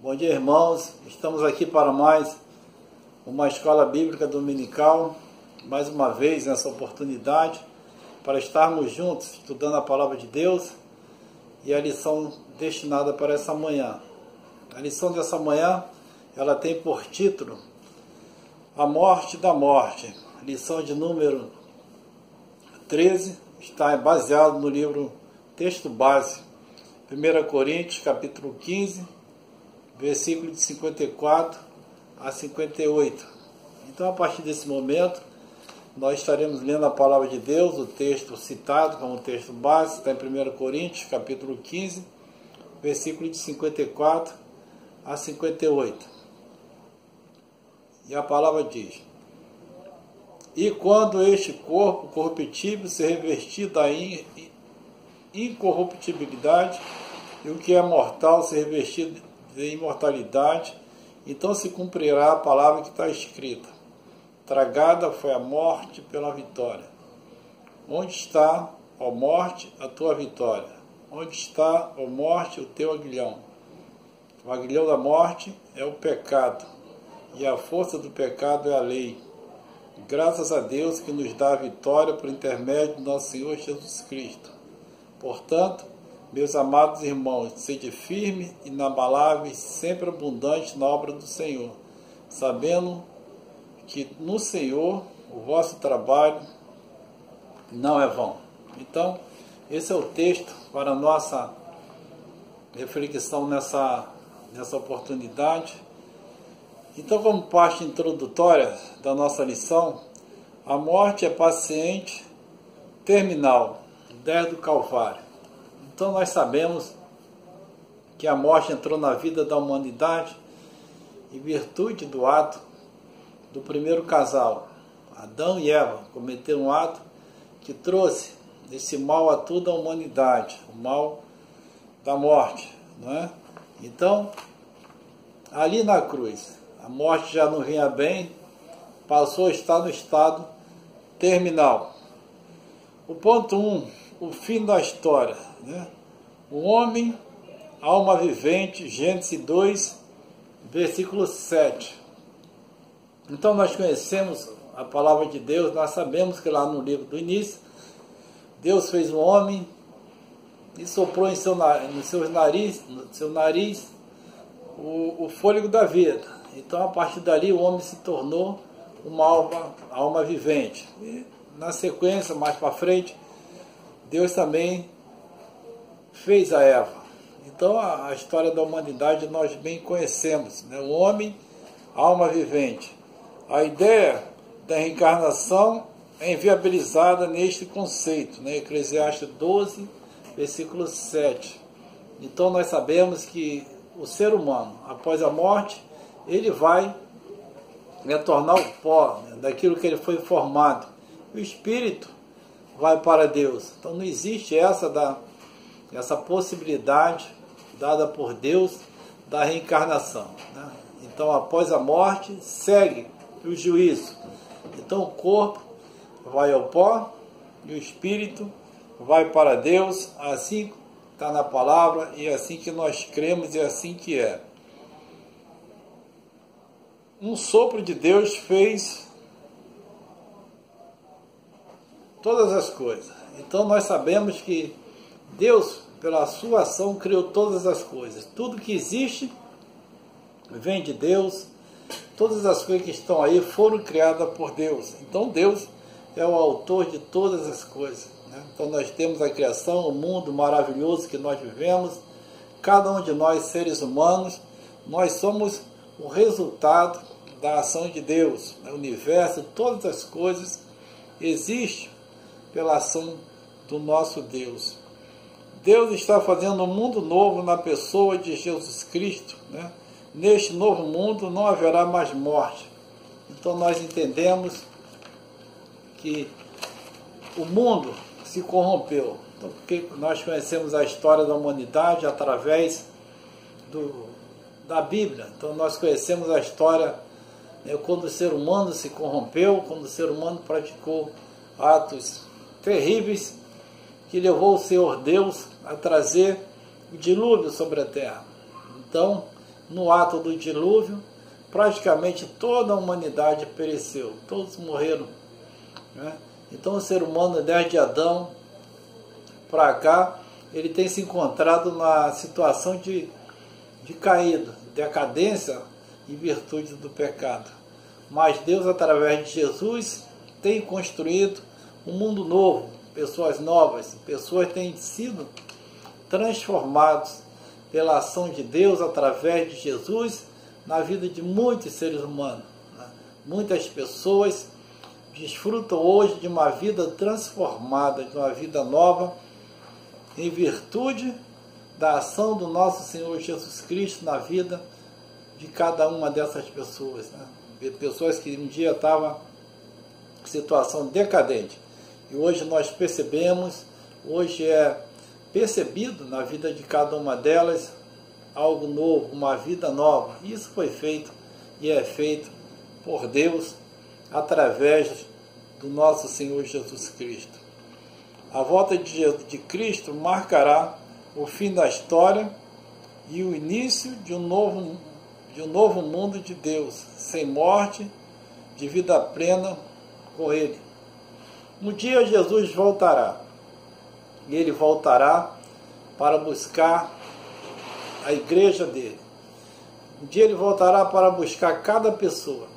Bom dia, irmãos. Estamos aqui para mais uma escola bíblica dominical, mais uma vez nessa oportunidade, para estarmos juntos estudando a palavra de Deus e a lição destinada para essa manhã. A lição dessa manhã, ela tem por título A Morte da Morte. Lição de número 13, está baseado no livro texto base, 1 Coríntios, capítulo 15, versículo de 54 a 58. Então, a partir desse momento, nós estaremos lendo a palavra de Deus, o texto citado como texto base, está em 1 Coríntios, capítulo 15, versículo de 54 a 58. E a palavra diz: E quando este corpo corruptível se revestir da incorruptibilidade, e o que é mortal se revestir de imortalidade, então se cumprirá a palavra que está escrita: Tragada foi a morte pela vitória. Onde está, ó morte, a tua vitória? Onde está, ó morte, o teu aguilhão? O aguilhão da morte é o pecado, e a força do pecado é a lei. Graças a Deus que nos dá a vitória por intermédio do nosso Senhor Jesus Cristo. Portanto, meus amados irmãos, sede firmes, inabaláveis, sempre abundantes na obra do Senhor, sabendo que no Senhor o vosso trabalho não é vão. Então, esse é o texto para a nossa reflexão nessa oportunidade. Então, como parte introdutória da nossa lição, a morte é paciente terminal, ideia do Calvário. Então, nós sabemos que a morte entrou na vida da humanidade em virtude do ato do primeiro casal. Adão e Eva cometeram um ato que trouxe esse mal a toda a humanidade, o mal da morte, não é? Então, ali na cruz, a morte já não vinha bem, passou a estar no estado terminal. O ponto 1, o fim da história, né? O homem, alma vivente, Gênesis 2, versículo 7. Então nós conhecemos a palavra de Deus, nós sabemos que lá no livro do início, Deus fez o homem e soprou no seu nariz o fôlego da vida. Então, a partir dali, o homem se tornou uma alma vivente. E, na sequência, mais para frente, Deus também fez a Eva. Então, a história da humanidade nós bem conhecemos, né? O homem, alma vivente. A ideia da reencarnação é inviabilizada neste conceito, né? Eclesiastes 12, versículo 7. Então, nós sabemos que o ser humano, após a morte, ele vai retornar ao pó, né, daquilo que ele foi formado. O espírito vai para Deus. Então não existe essa possibilidade dada por Deus da reencarnação, né? Então após a morte segue o juízo. Então o corpo vai ao pó e o espírito vai para Deus. Assim está na palavra e é assim que nós cremos e é assim que é. Um sopro de Deus fez todas as coisas. Então nós sabemos que Deus, pela sua ação, criou todas as coisas. Tudo que existe vem de Deus. Todas as coisas que estão aí foram criadas por Deus. Então Deus é o autor de todas as coisas, né? Então nós temos a criação, o mundo maravilhoso que nós vivemos. Cada um de nós, seres humanos, nós somos o resultado da ação de Deus. O universo, todas as coisas existem pela ação do nosso Deus. Deus está fazendo um mundo novo na pessoa de Jesus Cristo, né? Neste novo mundo não haverá mais morte. Então nós entendemos que o mundo se corrompeu. Então, porque nós conhecemos a história da humanidade através da Bíblia. Então nós conhecemos a história, né, quando o ser humano se corrompeu, quando o ser humano praticou atos terríveis que levou o Senhor Deus a trazer o dilúvio sobre a terra. Então, no ato do dilúvio, praticamente toda a humanidade pereceu, todos morreram, né? Então o ser humano, desde Adão para cá, ele tem se encontrado na situação de caída, decadência em virtude do pecado. Mas Deus, através de Jesus, tem construído um mundo novo, pessoas novas, pessoas têm sido transformadas pela ação de Deus através de Jesus na vida de muitos seres humanos, né? Muitas pessoas desfrutam hoje de uma vida transformada, de uma vida nova, em virtude da ação do nosso Senhor Jesus Cristo na vida de cada uma dessas pessoas, né? Pessoas que um dia estavam em situação decadente. E hoje nós percebemos, hoje é percebido na vida de cada uma delas algo novo, uma vida nova. Isso foi feito e é feito por Deus através do nosso Senhor Jesus Cristo. A volta de Cristo marcará o fim da história e o início de um novo mundo de Deus, sem morte, de vida plena com Ele. Um dia Jesus voltará, e Ele voltará para buscar a igreja dele. Um dia Ele voltará para buscar cada pessoa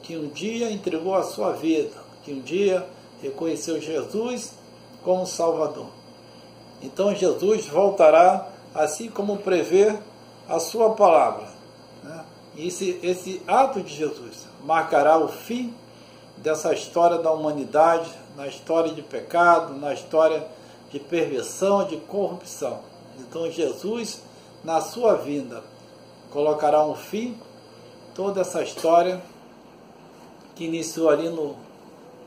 que um dia entregou a sua vida, que um dia reconheceu Jesus como Salvador. Então Jesus voltará, assim como prevê a sua palavra, né? E esse ato de Jesus marcará o fim dessa história da humanidade, na história de pecado, na história de perversão, de corrupção. Então Jesus, na sua vinda, colocará um fim a toda essa história que iniciou ali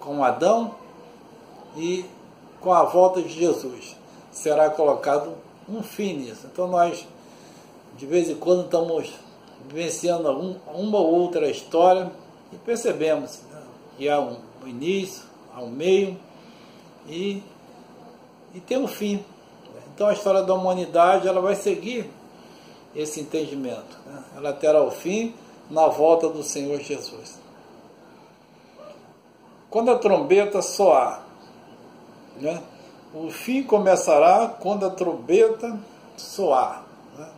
com Adão, e com a volta de Jesus será colocado um fim nisso. Então nós, de vez em quando, estamos vivenciando uma ou outra história e percebemos, né, que há um início, há um meio e tem um fim. Então a história da humanidade, ela vai seguir esse entendimento, né? Ela terá o fim na volta do Senhor Jesus. Quando a trombeta soar, né, o fim começará quando a trombeta soar, né?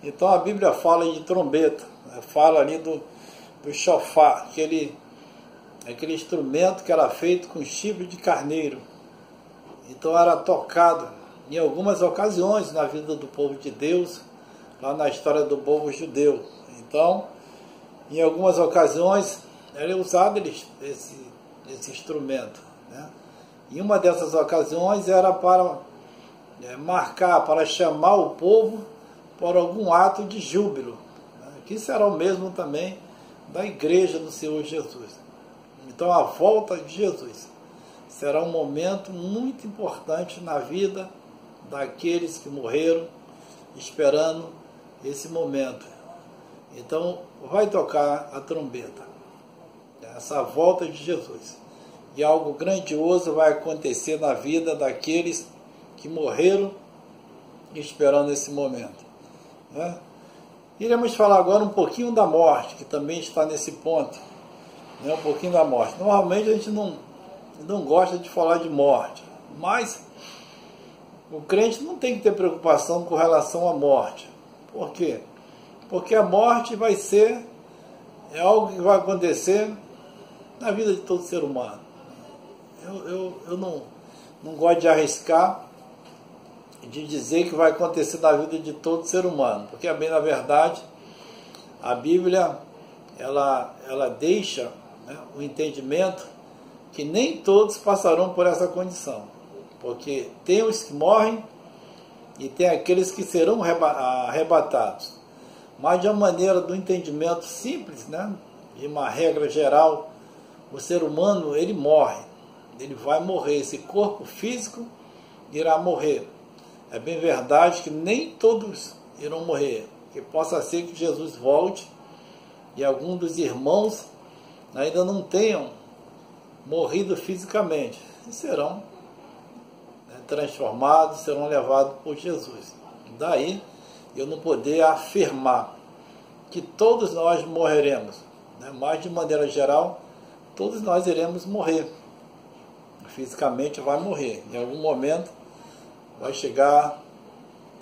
Então a Bíblia fala de trombeta, né? Fala ali do shofar, aquele instrumento que era feito com chifre de carneiro. Então era tocado em algumas ocasiões na vida do povo de Deus, lá na história do povo judeu. Então, em algumas ocasiões, era usado esse instrumento, né? E uma dessas ocasiões era para marcar, para chamar o povo por algum ato de júbilo, né? Que será o mesmo também da igreja do Senhor Jesus. Então a volta de Jesus será um momento muito importante na vida daqueles que morreram esperando esse momento. Então vai tocar a trombeta, essa volta de Jesus, e algo grandioso vai acontecer na vida daqueles que morreram esperando esse momento, né? Iremos falar agora um pouquinho da morte, que também está nesse ponto, né? Um pouquinho da morte. Normalmente a gente não gosta de falar de morte, mas o crente não tem que ter preocupação com relação à morte. Por quê? Porque a morte é algo que vai acontecer na vida de todo ser humano. Eu não gosto de arriscar, de dizer que vai acontecer na vida de todo ser humano, porque, bem na verdade, a Bíblia ela deixa, né, o entendimento que nem todos passarão por essa condição, porque tem os que morrem e tem aqueles que serão arrebatados. Mas de uma maneira do entendimento simples, né, de uma regra geral, o ser humano, ele morre, ele vai morrer, esse corpo físico irá morrer. É bem verdade que nem todos irão morrer, que possa ser que Jesus volte e algum dos irmãos ainda não tenham morrido fisicamente, e serão, né, transformados, serão levados por Jesus. Daí eu não poder afirmar que todos nós morreremos, né? Mas de maneira geral, todos nós iremos morrer. Fisicamente vai morrer. Em algum momento vai chegar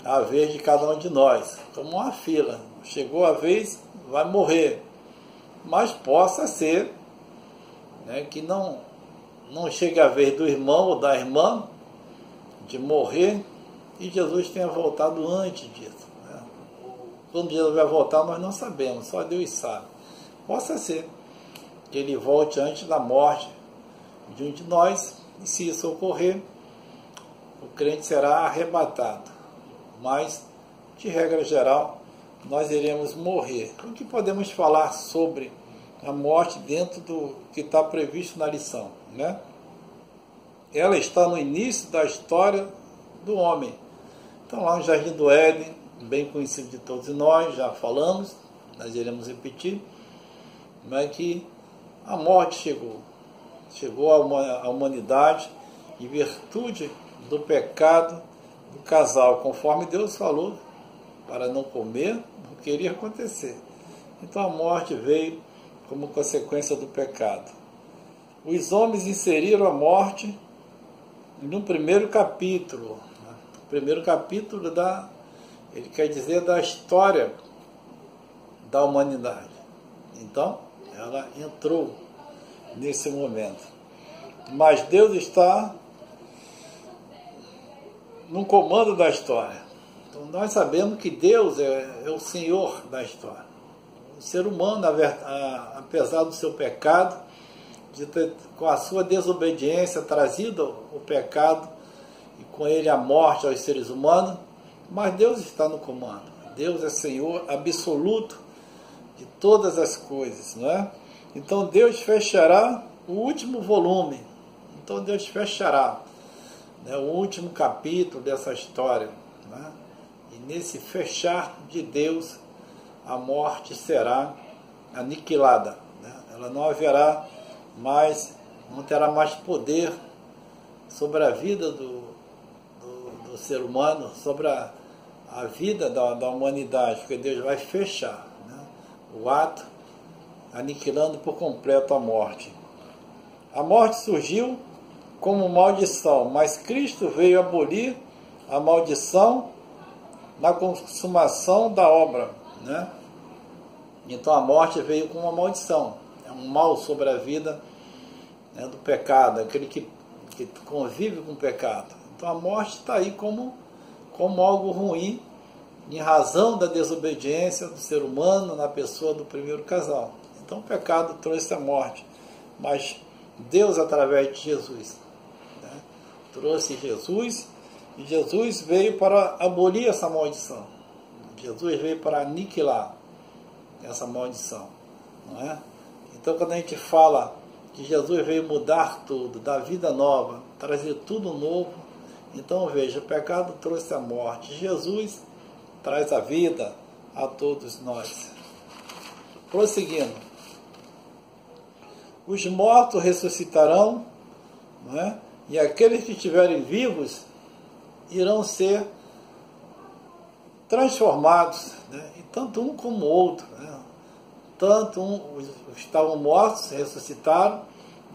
a vez de cada um de nós, como uma fila. Chegou a vez, vai morrer. Mas possa ser, né, que não chegue a vez do irmão ou da irmã de morrer e Jesus tenha voltado antes disso, né? Quando Jesus vai voltar nós não sabemos, só Deus sabe. Possa ser que ele volte antes da morte de um de nós, e se isso ocorrer, o crente será arrebatado. Mas, de regra geral, nós iremos morrer. O que podemos falar sobre a morte dentro do que está previsto na lição, né? Ela está no início da história do homem. Então, lá no Jardim do Éden, bem conhecido de todos nós, já falamos, nós iremos repetir, mas que a morte chegou à humanidade em virtude do pecado do casal, conforme Deus falou, para não comer, não queria acontecer. Então a morte veio como consequência do pecado. Os homens inseriram a morte no primeiro capítulo. O primeiro capítulo ele quer dizer da história da humanidade. Então, ela entrou nesse momento. Mas Deus está no comando da história. Então, nós sabemos que Deus é o Senhor da história. O ser humano, apesar do seu pecado, de ter, com a sua desobediência, trazido o pecado e com ele a morte aos seres humanos, mas Deus está no comando. Deus é Senhor absoluto de todas as coisas, não é? Então Deus fechará o último volume. Então Deus fechará, né, o último capítulo dessa história, né? E nesse fechar de Deus, a morte será aniquilada, né? Ela não haverá mais, não terá mais poder sobre a vida do ser humano, sobre a vida da humanidade, porque Deus vai fechar, né, o ato, aniquilando por completo a morte. A morte surgiu como maldição, mas Cristo veio abolir a maldição na consumação da obra, né? Então a morte veio com uma maldição, é um mal sobre a vida, né, do pecado, aquele que convive com o pecado. Então a morte está aí como algo ruim, em razão da desobediência do ser humano na pessoa do primeiro casal. Então o pecado trouxe a morte, mas Deus, através de Jesus, né, trouxe Jesus, e Jesus veio para abolir essa maldição. Jesus veio para aniquilar essa maldição, não é? Então quando a gente fala que Jesus veio mudar tudo, dar vida nova, trazer tudo novo, então veja, o pecado trouxe a morte, Jesus traz a vida a todos nós. Prosseguindo, os mortos ressuscitarão, não é? E aqueles que estiverem vivos irão ser transformados, né? E tanto um como o outro, né? Tanto os que estavam mortos ressuscitaram,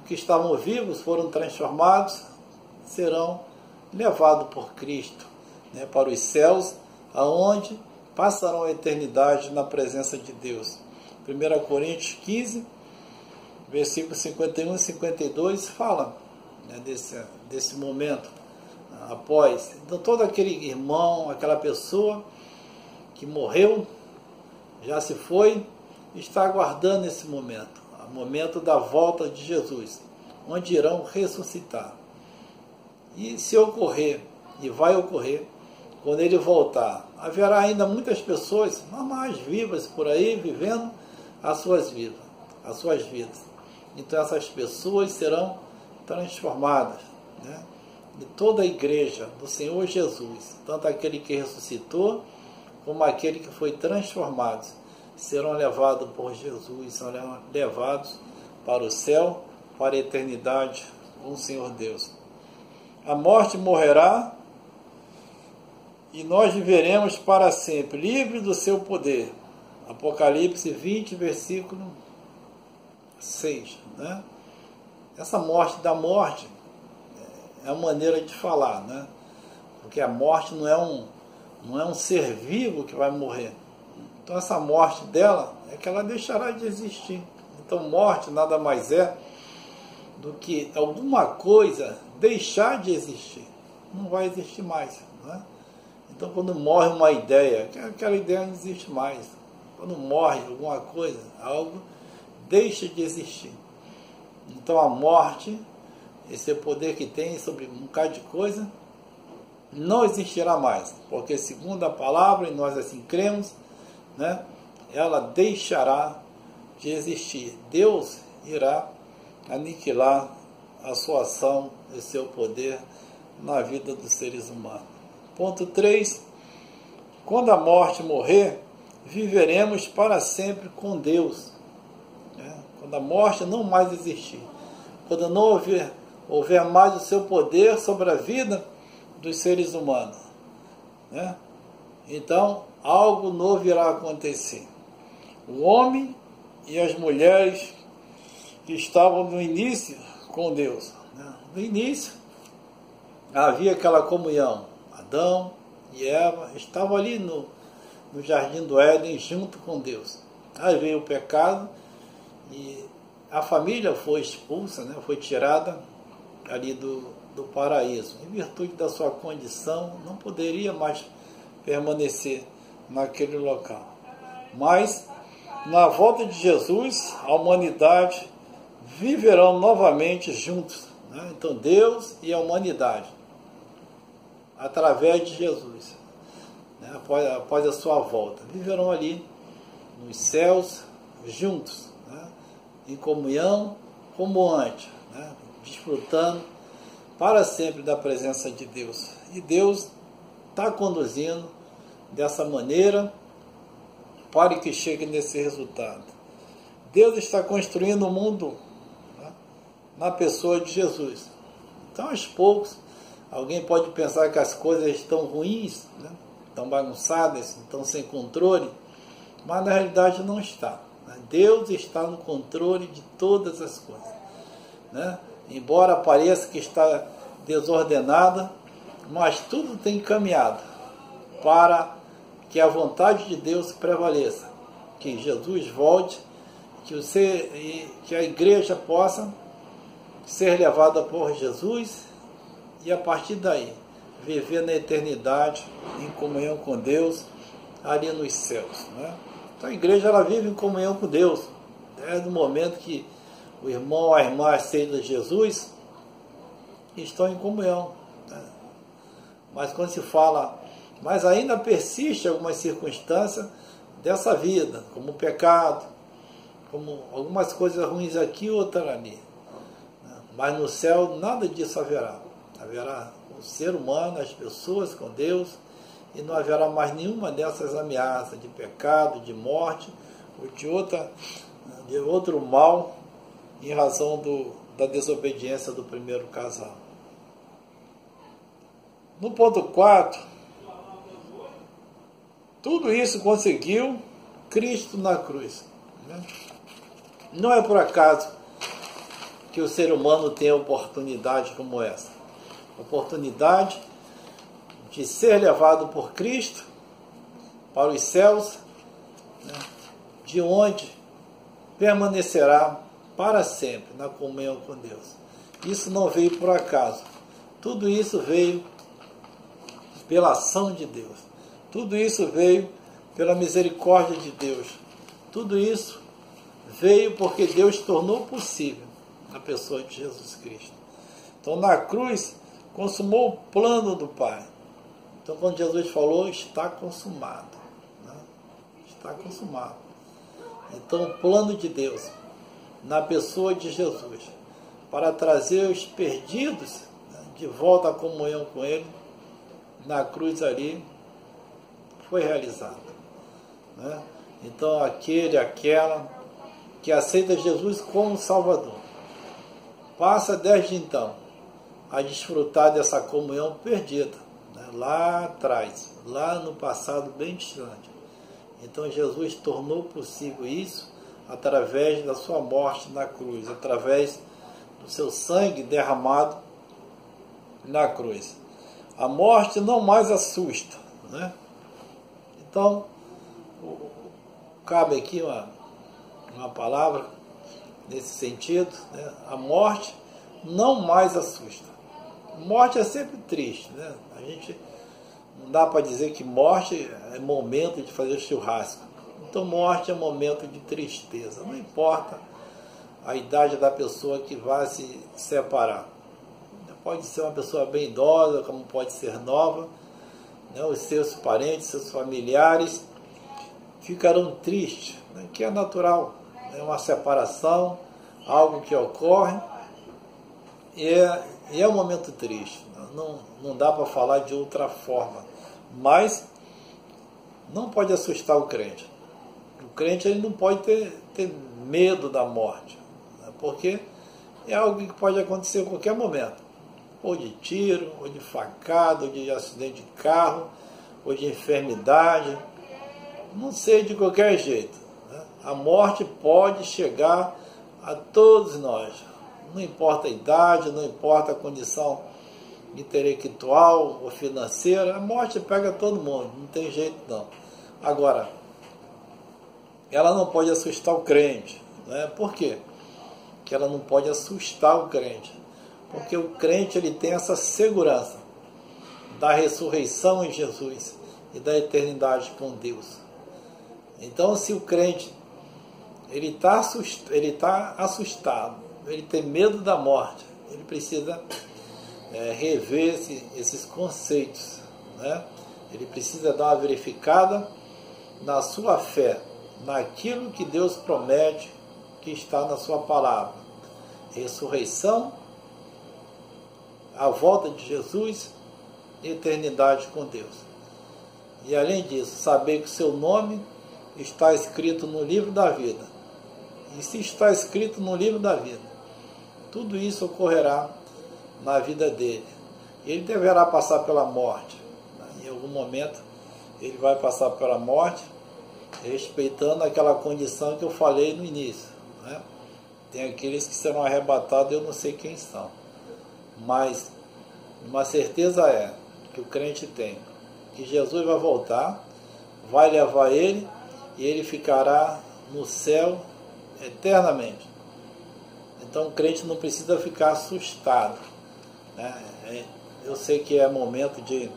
os que estavam vivos foram transformados, serão levados por Cristo, né, para os céus, aonde passarão a eternidade na presença de Deus. 1 Coríntios 15, versículos 51 e 52 fala, né, desse momento após. Então todo aquele irmão, aquela pessoa que morreu, já se foi, está aguardando esse momento, o momento da volta de Jesus, onde irão ressuscitar. E se ocorrer, e vai ocorrer, quando ele voltar, haverá ainda muitas pessoas normais, vivas por aí, vivendo as suas vidas. Então essas pessoas serão transformadas, né? De toda a igreja do Senhor Jesus, tanto aquele que ressuscitou, como aquele que foi transformado, serão levados por Jesus, serão levados para o céu, para a eternidade com o Senhor Deus. A morte morrerá e nós viveremos para sempre, livres do seu poder. Apocalipse 20, versículo 6. Né? Essa morte da morte é uma maneira de falar, né? Porque a morte não é um ser vivo que vai morrer. Então essa morte dela é que ela deixará de existir. Então morte nada mais é do que alguma coisa deixar de existir. Não vai existir mais. Né? Então quando morre uma ideia, aquela ideia não existe mais. Quando morre alguma coisa, algo deixa de existir. Então a morte, esse poder que tem sobre um bocado de coisa, não existirá mais, porque segundo a palavra, e nós assim cremos, né, ela deixará de existir. Deus irá aniquilar a sua ação e seu poder na vida dos seres humanos. Ponto 3. Quando a morte morrer, viveremos para sempre com Deus. Quando a morte não mais existir, quando não houver mais o seu poder sobre a vida dos seres humanos, né? Então algo novo irá acontecer. O homem e as mulheres que estavam no início com Deus, né? No início havia aquela comunhão. Adão e Eva estavam ali no jardim do Éden junto com Deus. Aí veio o pecado e a família foi expulsa, né? Foi tirada ali do paraíso. Em virtude da sua condição, não poderia mais permanecer naquele local. Mas, na volta de Jesus, a humanidade viverão novamente juntos. Né? Então, Deus e a humanidade, através de Jesus, né? após a sua volta, viverão ali nos céus juntos, né? Em comunhão como antes, né? Desfrutando para sempre da presença de Deus. E Deus está conduzindo dessa maneira para que chegue nesse resultado. Deus está construindo o mundo, né, na pessoa de Jesus. Então, aos poucos, alguém pode pensar que as coisas estão ruins, né, estão bagunçadas, estão sem controle, mas na realidade não está. Né? Deus está no controle de todas as coisas. Né? Embora pareça que está desordenada, mas tudo tem caminhado para que a vontade de Deus prevaleça, que Jesus volte, que a igreja possa ser levada por Jesus e a partir daí viver na eternidade em comunhão com Deus ali nos céus. Né? Então a igreja ela vive em comunhão com Deus desde o momento que o irmão ou a irmã aceita Jesus, estão em comunhão. Né? Mas quando se fala, mas ainda persiste algumas circunstâncias dessa vida, como o pecado, como algumas coisas ruins aqui e outras ali. Mas no céu nada disso haverá. Haverá o ser humano, as pessoas com Deus, e não haverá mais nenhuma dessas ameaças de pecado, de morte, ou de outro mal, em razão da desobediência do primeiro casal. No ponto 4, tudo isso conseguiu Cristo na cruz. Né? Não é por acaso que o ser humano tem oportunidade como essa. Oportunidade de ser levado por Cristo para os céus, né? De onde permanecerá para sempre na comunhão com Deus. Isso não veio por acaso. Tudo isso veio pela ação de Deus. Tudo isso veio pela misericórdia de Deus. Tudo isso veio porque Deus tornou possível a pessoa de Jesus Cristo. Então, na cruz, consumou o plano do Pai. Então, quando Jesus falou, está consumado. Né? Está consumado. Então, o plano de Deus, na pessoa de Jesus, para trazer os perdidos, né, de volta à comunhão com Ele, na cruz ali, foi realizado. Né? Então, aquela que aceita Jesus como Salvador, passa desde então a desfrutar dessa comunhão perdida, né? Lá atrás, lá no passado bem distante. Então Jesus tornou possível isso através da sua morte na cruz, através do seu sangue derramado na cruz. A morte não mais assusta, né? Então, cabe aqui uma palavra nesse sentido, né? A morte não mais assusta. Morte é sempre triste, né? A gente não dá para dizer que morte é momento de fazer churrasco. Então morte é momento de tristeza. Não importa a idade da pessoa que vai se separar. Pode ser uma pessoa bem idosa, como pode ser nova, né? Os seus parentes, seus familiares ficarão tristes, né? Que é natural. É uma separação, algo que ocorre, e é um momento triste. Não dá para falar de outra forma. Mas não pode assustar o crente. O crente ele não pode ter medo da morte, né? Porque é algo que pode acontecer a qualquer momento. Ou de tiro, ou de facada, ou de acidente de carro, ou de enfermidade. Não sei, de qualquer jeito, né? A morte pode chegar a todos nós. Não importa a idade, não importa a condição intelectual ou financeira, a morte pega todo mundo, não tem jeito não. Agora, ela não pode assustar o crente, né? Por quê? Que ela não pode assustar o crente, porque o crente ele tem essa segurança da ressurreição em Jesus e da eternidade com Deus. Então, se o crente ele está assustado, ele tem medo da morte, ele precisa rever esses conceitos, né? Ele precisa dar uma verificada na sua fé, naquilo que Deus promete que está na sua palavra. Ressurreição, a volta de Jesus e eternidade com Deus. E além disso, saber que o seu nome está escrito no livro da vida. E se está escrito no livro da vida, tudo isso ocorrerá na vida dele. Ele deverá passar pela morte. Em algum momento ele vai passar pela morte, respeitando aquela condição que eu falei no início, né? Tem aqueles que serão arrebatados, eu não sei quem são, mas uma certeza é que o crente tem, que Jesus vai voltar, vai levar ele e ele ficará no céu eternamente. Então o crente não precisa ficar assustado, né? Eu sei que é momento de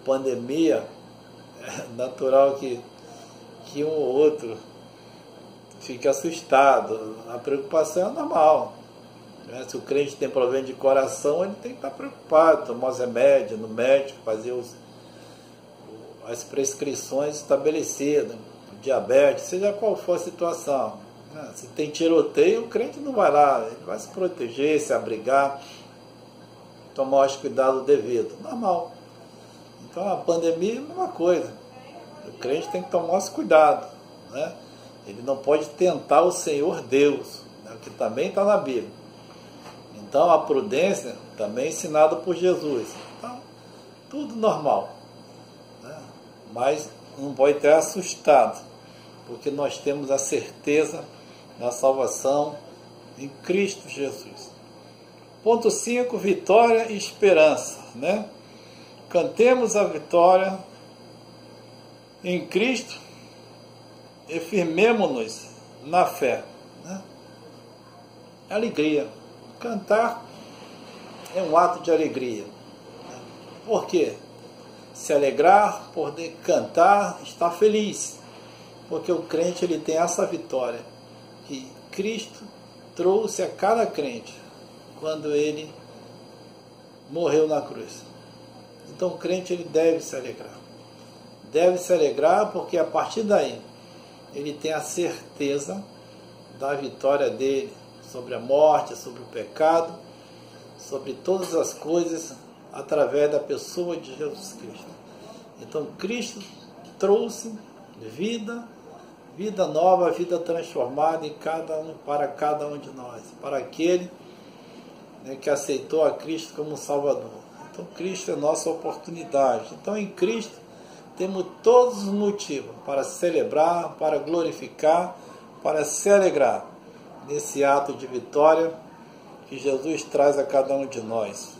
pandemia, é natural que um ou outro fique assustado. A preocupação é normal, né? Se o crente tem problema de coração, ele tem que estar preocupado, tomar os remédios no médico, fazer as prescrições estabelecidas, diabetes, seja qual for a situação. Se tem tiroteio, o crente não vai lá, ele vai se proteger, se abrigar, tomar os cuidados devidos. Normal. Então a pandemia é a mesma coisa. O crente tem que tomar os cuidados, né? Ele não pode tentar o Senhor Deus, né? Que também está na Bíblia. Então a prudência também é ensinada por Jesus. Então, tudo normal, né? Mas não pode ter assustado, porque nós temos a certeza da salvação em Cristo Jesus. Ponto 5, vitória e esperança, né? Cantemos a vitória em Cristo e firmemo-nos na fé, né? Alegria. Cantar é um ato de alegria. Por quê? Se alegrar, poder cantar, estar feliz. Porque o crente ele tem essa vitória que Cristo trouxe a cada crente quando ele morreu na cruz. Então o crente ele deve se alegrar. Deve se alegrar porque a partir daí ele tem a certeza da vitória dele sobre a morte, sobre o pecado, sobre todas as coisas através da pessoa de Jesus Cristo. Então Cristo trouxe vida nova, vida transformada para cada um de nós, para aquele, né, que aceitou a Cristo como Salvador. Então Cristo é nossa oportunidade. Então em Cristo temos todos os motivos para celebrar, para glorificar, para se alegrar nesse ato de vitória que Jesus traz a cada um de nós.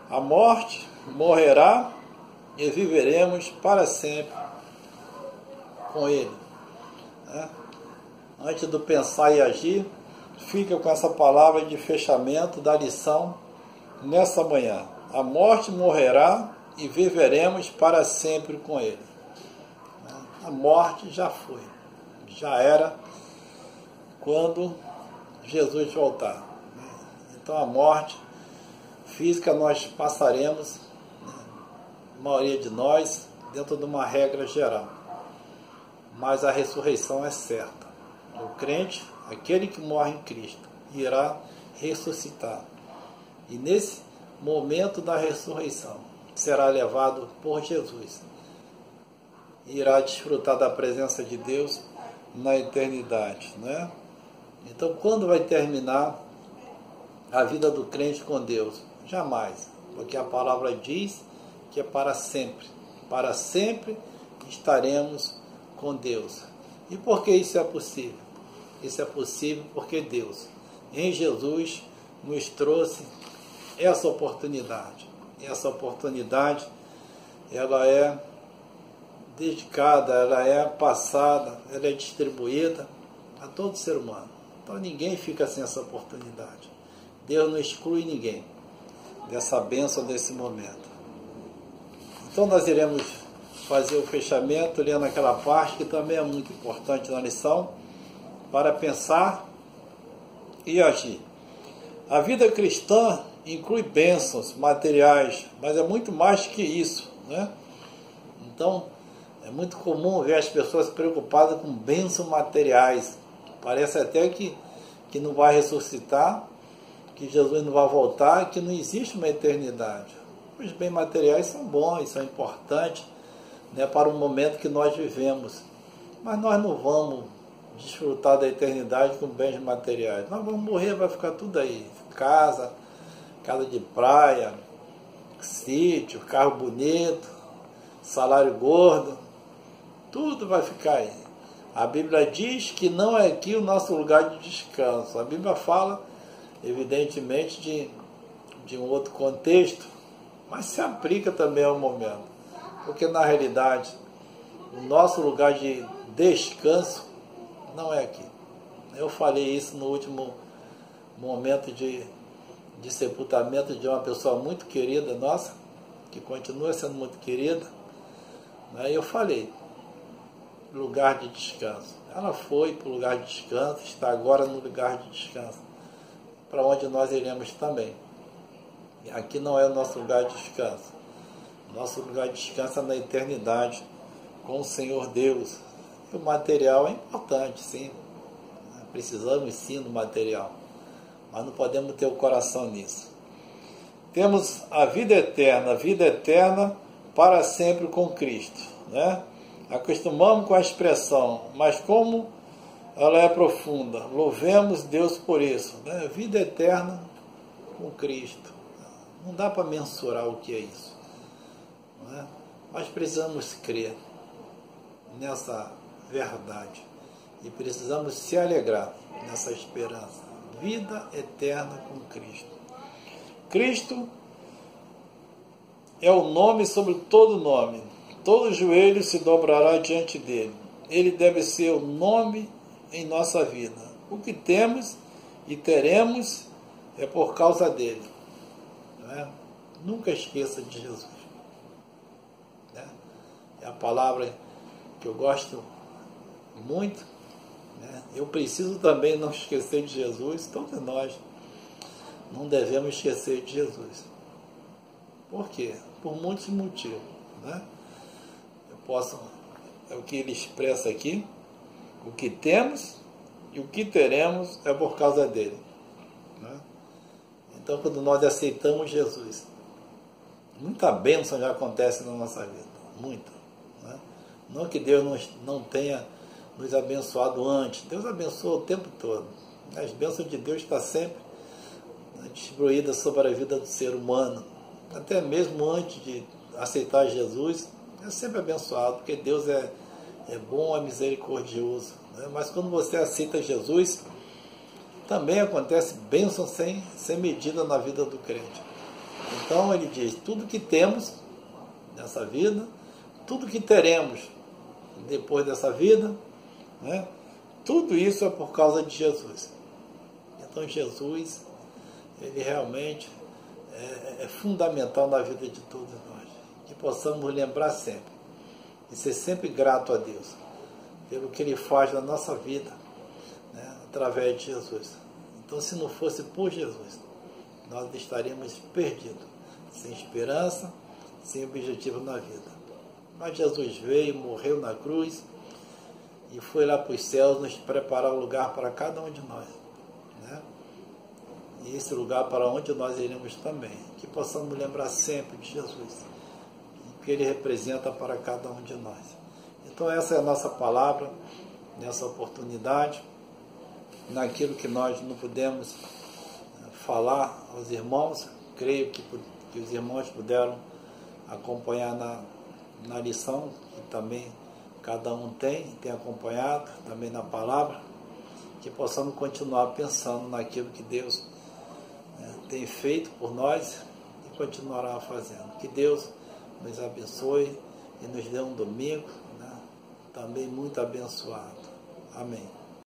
A morte morrerá e viveremos para sempre com Ele. Antes do pensar e agir, fica com essa palavra de fechamento da lição nessa manhã. A morte morrerá e viveremos para sempre com Ele. A morte já foi, já era quando Jesus voltar. Então a morte física nós passaremos, a maioria de nós, dentro de uma regra geral. Mas a ressurreição é certa. O crente, aquele que morre em Cristo, irá ressuscitar. E nesse momento da ressurreição, será levado por Jesus. Irá desfrutar da presença de Deus na eternidade, né? Então, quando vai terminar a vida do crente com Deus? Jamais, porque a palavra diz que é para sempre. Para sempre estaremos com Deus. E por que isso é possível? Isso é possível porque Deus, em Jesus, nos trouxe essa oportunidade. E essa oportunidade, ela é dedicada, ela é passada, ela é distribuída a todo ser humano. Então ninguém fica sem essa oportunidade. Deus não exclui ninguém dessa bênção, desse momento. Então nós iremos fazer o fechamento lendo aquela parte que também é muito importante na lição, para pensar e agir. A vida cristã inclui bênçãos materiais, mas é muito mais que isso, né? Então, é muito comum ver as pessoas preocupadas com bênçãos materiais. Parece até que não vai ressuscitar, que Jesus não vai voltar, que não existe uma eternidade. Os bens materiais são bons, são importantes, né, para o momento que nós vivemos. Mas nós não vamos desfrutar da eternidade com bens materiais. Nós vamos morrer, vai ficar tudo aí. Casa de praia, sítio, carro bonito, salário gordo, tudo vai ficar aí. A Bíblia diz que não é aqui o nosso lugar de descanso. A Bíblia fala, evidentemente, de um outro contexto, mas se aplica também ao momento. Porque, na realidade, o nosso lugar de descanso não é aqui. Eu falei isso no último momento de sepultamento de uma pessoa muito querida nossa, que continua sendo muito querida. Aí eu falei, lugar de descanso. Ela foi para o lugar de descanso, está agora no lugar de descanso, para onde nós iremos também. E aqui não é o nosso lugar de descanso. Nosso lugar de descanso é na eternidade, com o Senhor Deus. E o material é importante, sim. Precisamos sim do material, mas não podemos ter o coração nisso. Temos a vida eterna para sempre com Cristo, né? Acostumamos com a expressão, mas como ela é profunda, louvemos Deus por isso, né? Vida eterna com Cristo. Não dá para mensurar o que é isso, né? Mas precisamos crer nessa verdade e precisamos se alegrar nessa esperança. Vida eterna com Cristo. Cristo é o nome sobre todo nome. Todo joelho se dobrará diante dele. Ele deve ser o nome em nossa vida. O que temos e teremos é por causa dele. Não é? Nunca esqueça de Jesus. Né? É a palavra que eu gosto muito. Né? Eu preciso também não esquecer de Jesus. Todos nós não devemos esquecer de Jesus. Por quê? Por muitos motivos. Né? É o que ele expressa aqui. O que temos e o que teremos é por causa dele. Né? Então, quando nós aceitamos Jesus, muita bênção já acontece na nossa vida. Muita. Né? Não que Deus não tenha nos abençoado antes. Deus abençoa o tempo todo. As bênçãos de Deus estão sempre distribuídas sobre a vida do ser humano. Até mesmo antes de aceitar Jesus, é sempre abençoado, porque Deus é bom, é misericordioso, né? Mas quando você aceita Jesus, também acontece bênção sem medida na vida do crente. Então ele diz, tudo que temos nessa vida, tudo que teremos depois dessa vida, né? Tudo isso é por causa de Jesus. Então Jesus, ele realmente é fundamental na vida de todos nós. Que possamos lembrar sempre e ser sempre grato a Deus pelo que Ele faz na nossa vida, né, através de Jesus. Então, se não fosse por Jesus, nós estaríamos perdidos, sem esperança, sem objetivo na vida. Mas Jesus veio, morreu na cruz e foi lá para os céus nos preparar um lugar para cada um de nós, né? E esse lugar para onde nós iremos também. Que possamos lembrar sempre de Jesus, o que Ele representa para cada um de nós. Então essa é a nossa palavra, nessa oportunidade, naquilo que nós não pudemos falar aos irmãos. Creio que os irmãos puderam acompanhar na lição, que também cada um tem acompanhado, também na palavra, que possamos continuar pensando naquilo que Deus tem feito por nós e continuará fazendo. Que Deus nos abençoe e nos dê um domingo, né, também muito abençoado. Amém.